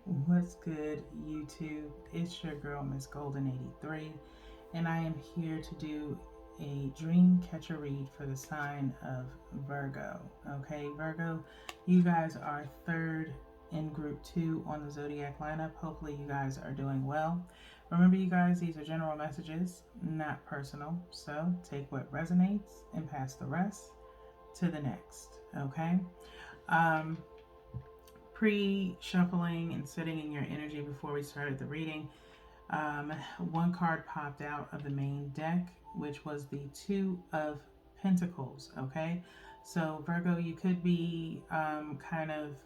What's good, YouTube? It's your girl, Miss Golden 83, and I am here to do a dream catcher read for the sign of Virgo. Okay, Virgo, you guys are third in group 2 on the zodiac lineup. Hopefully, you guys are doing well. Remember, you guys, these are general messages, not personal. So take what resonates and pass the rest to the next. Okay. Um, Pre-shuffling and sitting in your energy before we started the reading, one card popped out of the main deck, which was the Two of Pentacles. Okay, so Virgo, you could be kind of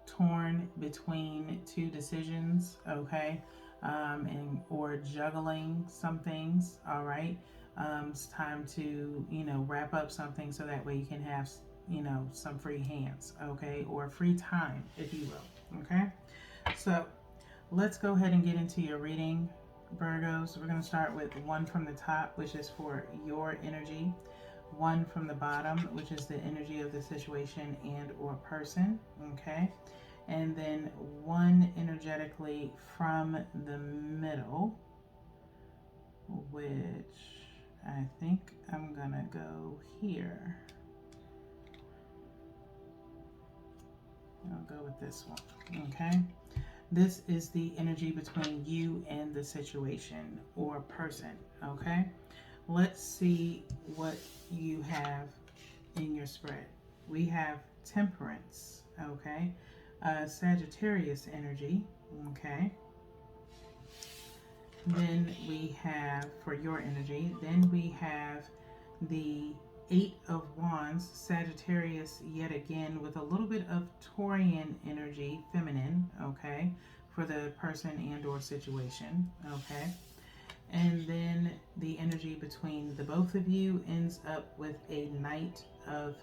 torn between two decisions. Okay, and or juggling some things. All right, it's time to wrap up something so that way you can have some free hands, okay, or free time, if you will. Okay, so let's go ahead and get into your reading, Virgos. We're going to start with one from the top, which is for your energy, one from the bottom, which is the energy of the situation and or person. Okay, and then one energetically from the middle, which I think I'm gonna go here. I'll go with this one. Okay, this is the energy between you and the situation or person. Okay, let's see what you have in your spread. We have Temperance. Okay, Sagittarius energy. Okay, then we have, for your energy, then we have the Eight of Wands, Sagittarius yet again, with a little bit of Taurian energy, feminine, okay, for the person and or situation, okay. And then the energy between the both of you ends up with a Knight of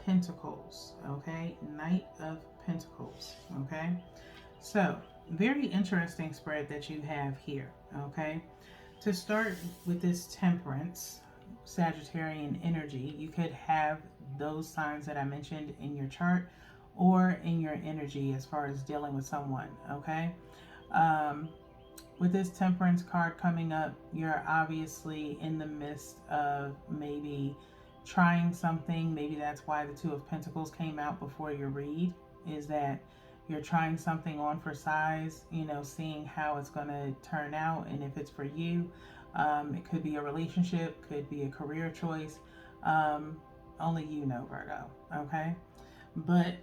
Pentacles, okay, Knight of Pentacles, okay. So, very interesting spread that you have here, okay. To start with this Temperance, Sagittarian energy, you could have those signs that I mentioned in your chart or in your energy as far as dealing with someone, okay? With this Temperance card coming up, you're obviously in the midst of maybe trying something. Maybe that's why the Two of Pentacles came out before your read, is that you're trying something on for size, seeing how it's going to turn out and if it's for you. It could be a relationship, could be a career choice. Only you know, Virgo, okay? But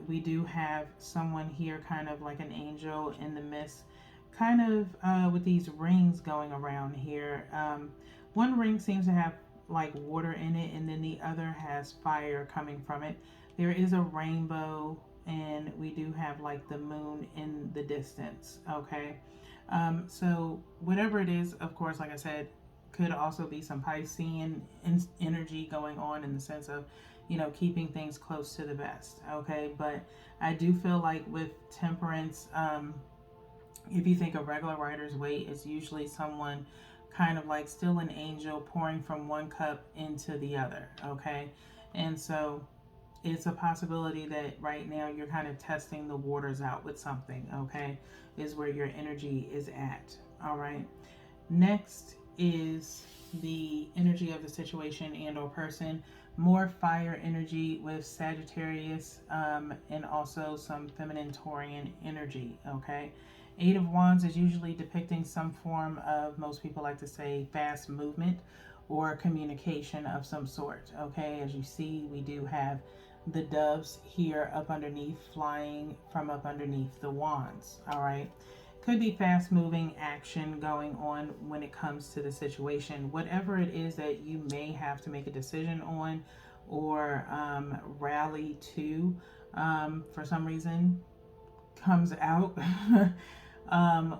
we do have someone here, kind of like an angel in the midst, kind of with these rings going around here. One ring seems to have like water in it, and then the other has fire coming from it. There is a rainbow, and we do have like the moon in the distance, okay? So whatever it is, of course, like I said, could also be some Piscean energy going on, in the sense of, keeping things close to the vest, okay? But I do feel like with Temperance, if you think of regular Rider's Waite, it's usually someone kind of like still an angel pouring from one cup into the other, okay? And so it's a possibility that right now you're kind of testing the waters out with something, okay? Is where your energy is at, all right? Next is the energy of the situation and or person. More fire energy with Sagittarius, and also some feminine Taurian energy, okay? Eight of Wands is usually depicting some form of, most people like to say, fast movement or communication of some sort, okay? As you see, we do have the doves here up underneath, flying from up underneath the wands, all right? Could be fast moving action going on when it comes to the situation. Whatever it is that you may have to make a decision on or rally to, for some reason, comes out.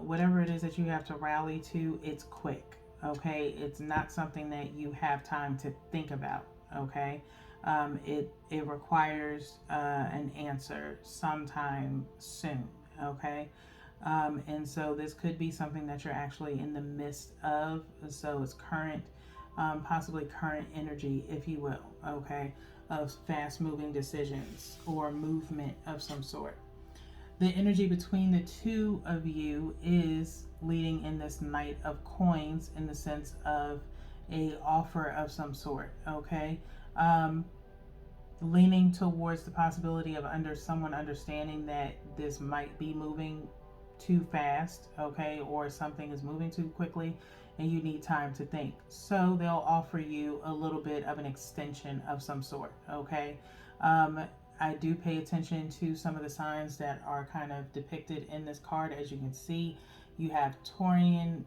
Whatever it is that you have to rally to, it's quick, okay? It's not something that you have time to think about, okay? It requires an answer sometime soon, okay? And so this could be something that you're actually in the midst of. So it's current, possibly current energy, if you will, okay, of fast moving decisions or movement of some sort. The energy between the two of you is leading in this Knight of Coins in the sense of a offer of some sort, okay? Um, Leaning towards the possibility of someone understanding that this might be moving too fast, okay, or something is moving too quickly and you need time to think. So they'll offer you a little bit of an extension of some sort, okay? Um, I do pay attention to some of the signs that are kind of depicted in this card. As you can see, you have Taurian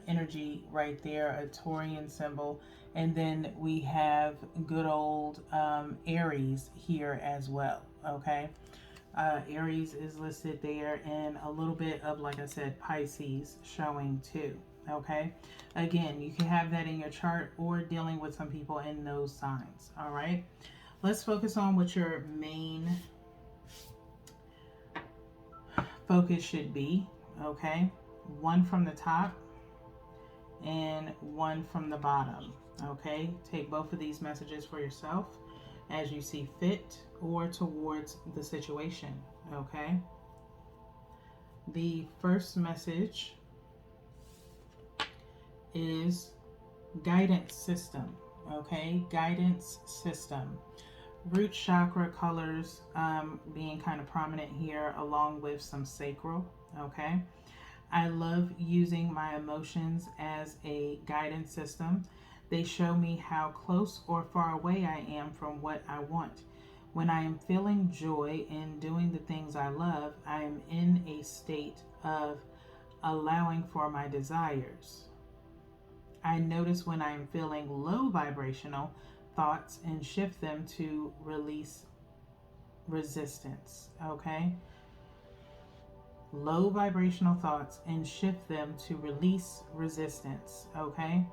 energy right there, a Taurian symbol. And then we have good old Aries here as well, okay? Aries is listed there, and a little bit of, like I said, Pisces showing too, okay? Again, you can have that in your chart or dealing with some people in those signs, all right? Let's focus on what your main focus should be, okay? One from the top and one from the bottom, okay? Take both of these messages for yourself as you see fit or towards the situation, okay? The first message is guidance system, okay? Guidance system. Root chakra colors being kind of prominent here, along with some sacral, okay? I love using my emotions as a guidance system. They show me how close or far away I am from what I want. When I am feeling joy in doing the things I love, I am in a state of allowing for my desires. I notice when I am feeling low vibrational thoughts and shift them to release resistance, okay? Low vibrational thoughts and shift them to release resistance, okay?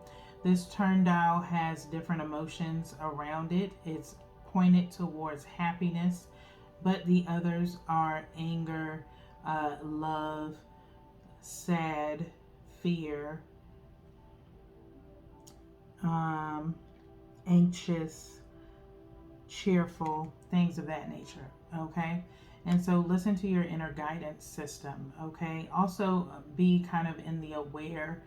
This turn dial has different emotions around it. It's pointed towards happiness, but the others are anger, love, sad, fear, anxious, cheerful, things of that nature, okay? And so listen to your inner guidance system, okay? Also be kind of in the aware,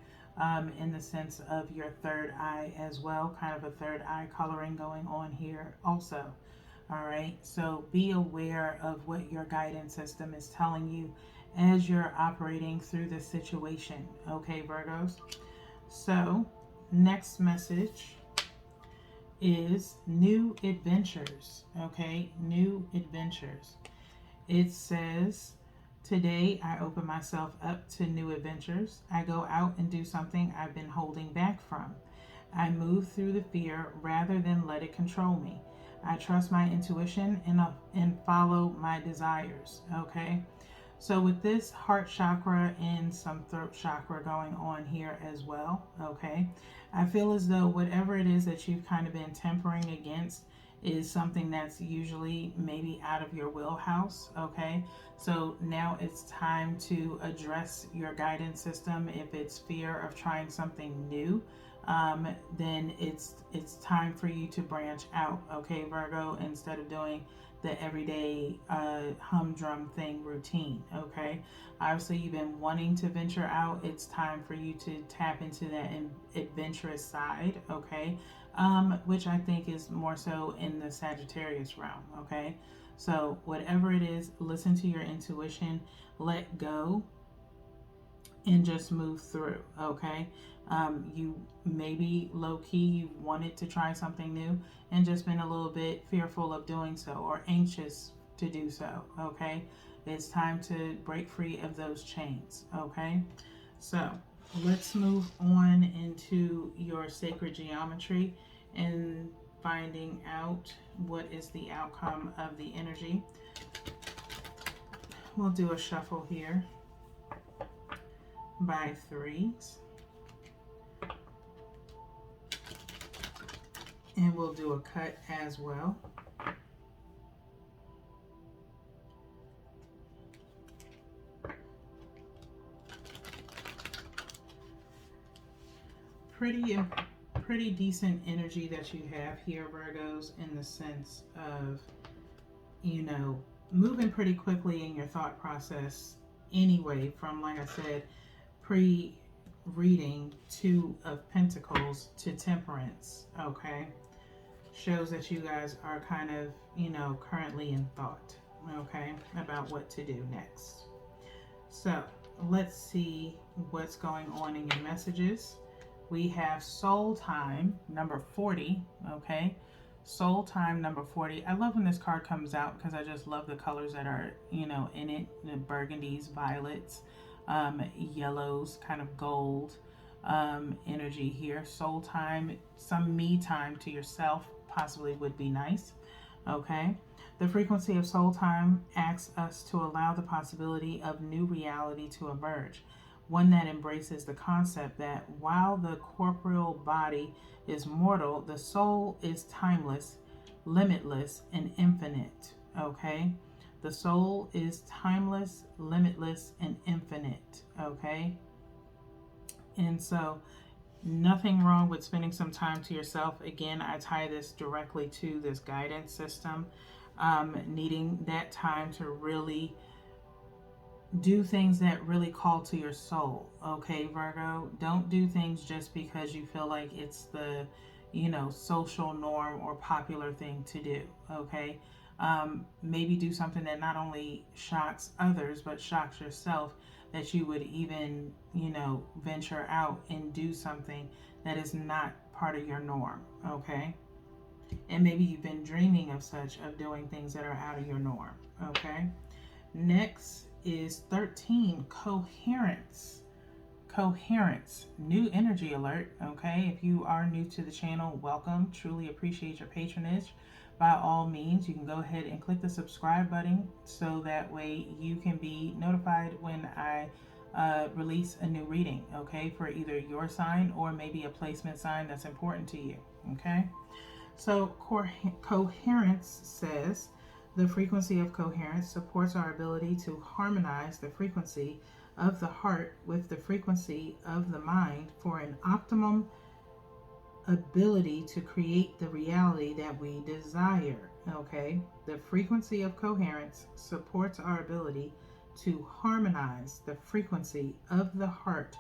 in the sense of your third eye as well, kind of a third eye coloring going on here also, all right? So be aware of what your guidance system is telling you as you're operating through this situation, okay, Virgos? So next message is new adventures, okay? New adventures. It says, today I open myself up to new adventures. I go out and do something I've been holding back from. I move through the fear rather than let it control me. I trust my intuition and follow my desires, okay? So with this heart chakra and some throat chakra going on here as well, okay? I feel as though whatever it is that you've kind of been tempering against is something that's usually maybe out of your wheelhouse, okay? So now it's time to address your guidance system. If it's fear of trying something new, then it's time for you to branch out, okay, Virgo, instead of doing the everyday humdrum thing routine, okay? Obviously, you've been wanting to venture out. It's time for you to tap into that adventurous side, okay? Which I think is more so in the Sagittarius realm, okay? So whatever it is, listen to your intuition, let go, and just move through, okay? You maybe low-key you wanted to try something new and just been a little bit fearful of doing so or anxious to do so, okay? It's time to break free of those chains, okay? So let's move on into your sacred geometry and finding out what is the outcome of the energy. We'll do a shuffle here by threes. And we'll do a cut as well. Pretty decent energy that you have here, Virgos, in the sense of, you know, moving pretty quickly in your thought process anyway, from, like I said, pre-reading Two of Pentacles to Temperance, okay? Shows that you guys are kind of, currently in thought, okay, about what to do next. So let's see what's going on in your messages. We have Soul Time, number 40, okay? Soul Time, number 40. I love when this card comes out because I just love the colors that are, in it. The burgundies, violets, yellows, kind of gold energy here. Soul Time, some me time to yourself possibly would be nice, okay? The frequency of soul time asks us to allow the possibility of new reality to emerge, one that embraces the concept that while the corporeal body is mortal, the soul is timeless, limitless, and infinite. Okay? The soul is timeless, limitless, and infinite. Okay? And so, nothing wrong with spending some time to yourself. Again, I tie this directly to this guidance system. Needing that time to really do things that really call to your soul. Okay, Virgo, don't do things just because you feel like it's the, social norm or popular thing to do. Okay, maybe do something that not only shocks others but shocks yourself, that you would even, venture out and do something that is not part of your norm. Okay, and maybe you've been dreaming of doing things that are out of your norm. Okay, next is 13, coherence. Coherence, new energy alert. Okay, if you are new to the channel, welcome. Truly appreciate your patronage. By all means, you can go ahead and click the subscribe button so that way you can be notified when I release a new reading, okay, for either your sign or maybe a placement sign that's important to you. Okay, so coherence says the frequency of coherence supports our ability to harmonize the frequency of the heart with the frequency of the mind for an optimum ability to create the reality that we desire. Okay, the frequency of coherence supports our ability to harmonize the frequency of the heart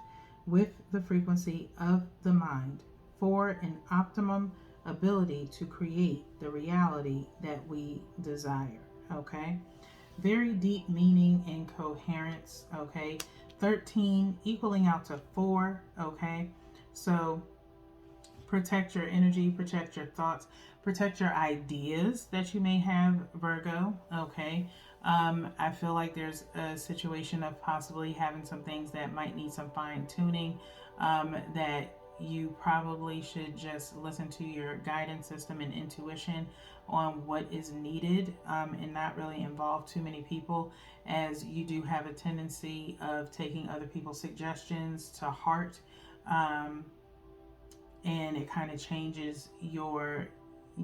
with the frequency of the mind for an optimum ability to create the reality that we desire. Okay, very deep meaning in coherence. Okay, 13 equaling out to 4. Okay, so protect your energy, protect your thoughts, protect your ideas that you may have, Virgo. Okay, I feel like there's a situation of possibly having some things that might need some fine tuning, that you probably should just listen to your guidance system and intuition on what is needed, and not really involve too many people, as you do have a tendency of taking other people's suggestions to heart, and it kind of changes your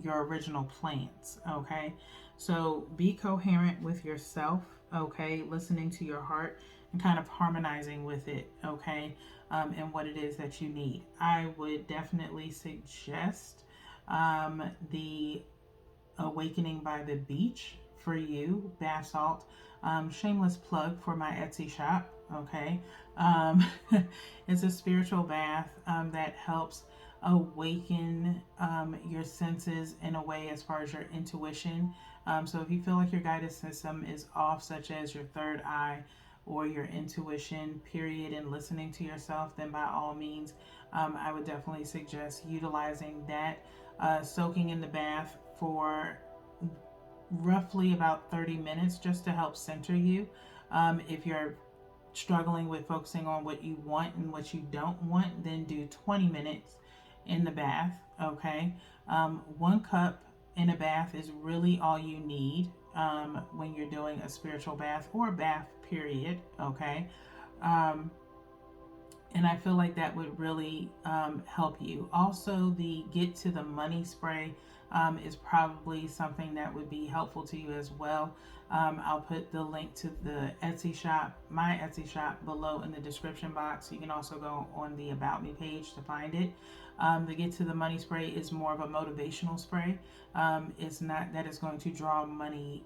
original plans. Okay, so be coherent with yourself. Okay, listening to your heart and kind of harmonizing with it. Okay, and what it is that you need. I would definitely suggest the Awakening by the Beach for you, bath salt. Shameless plug for my Etsy shop. Okay, it's a spiritual bath that helps awaken your senses in a way as far as your intuition. So if you feel like your guidance system is off, such as your third eye or your intuition, period, and listening to yourself, then by all means, I would definitely suggest utilizing that, soaking in the bath for roughly about 30 minutes just to help center you. If you're struggling with focusing on what you want and what you don't want, then do 20 minutes in the bath. Okay, 1 cup in a bath is really all you need when you're doing a spiritual bath or bath, period. Okay, and I feel like that would really help you. Also, the Get to the Money spray is probably something that would be helpful to you as well. I'll put the link to the Etsy shop, my Etsy shop, below in the description box. You can also go on the About Me page to find it. The Get to the Money spray is more of a motivational spray. It's not that it's going to draw money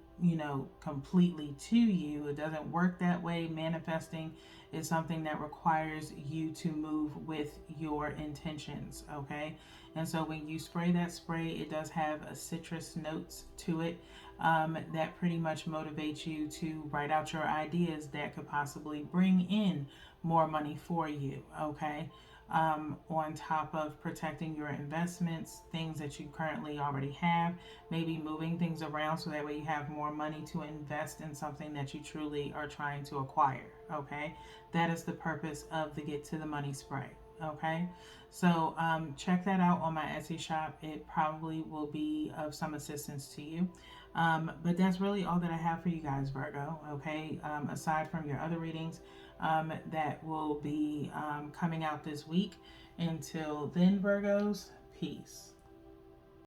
completely to you. It doesn't work that way. Manifesting is something that requires you to move with your intentions, okay? And so when you spray that spray, it does have a citrus notes to it, that pretty much motivates you to write out your ideas that could possibly bring in more money for you, okay? On top of protecting your investments, things that you currently already have, maybe moving things around so that way you have more money to invest in something that you truly are trying to acquire, okay? That is the purpose of the Get to the Money spray, okay? So check that out on my Etsy shop. It probably will be of some assistance to you. But that's really all that I have for you guys, Virgo, okay? Aside from your other readings that will be coming out this week. Until then, Virgos, peace.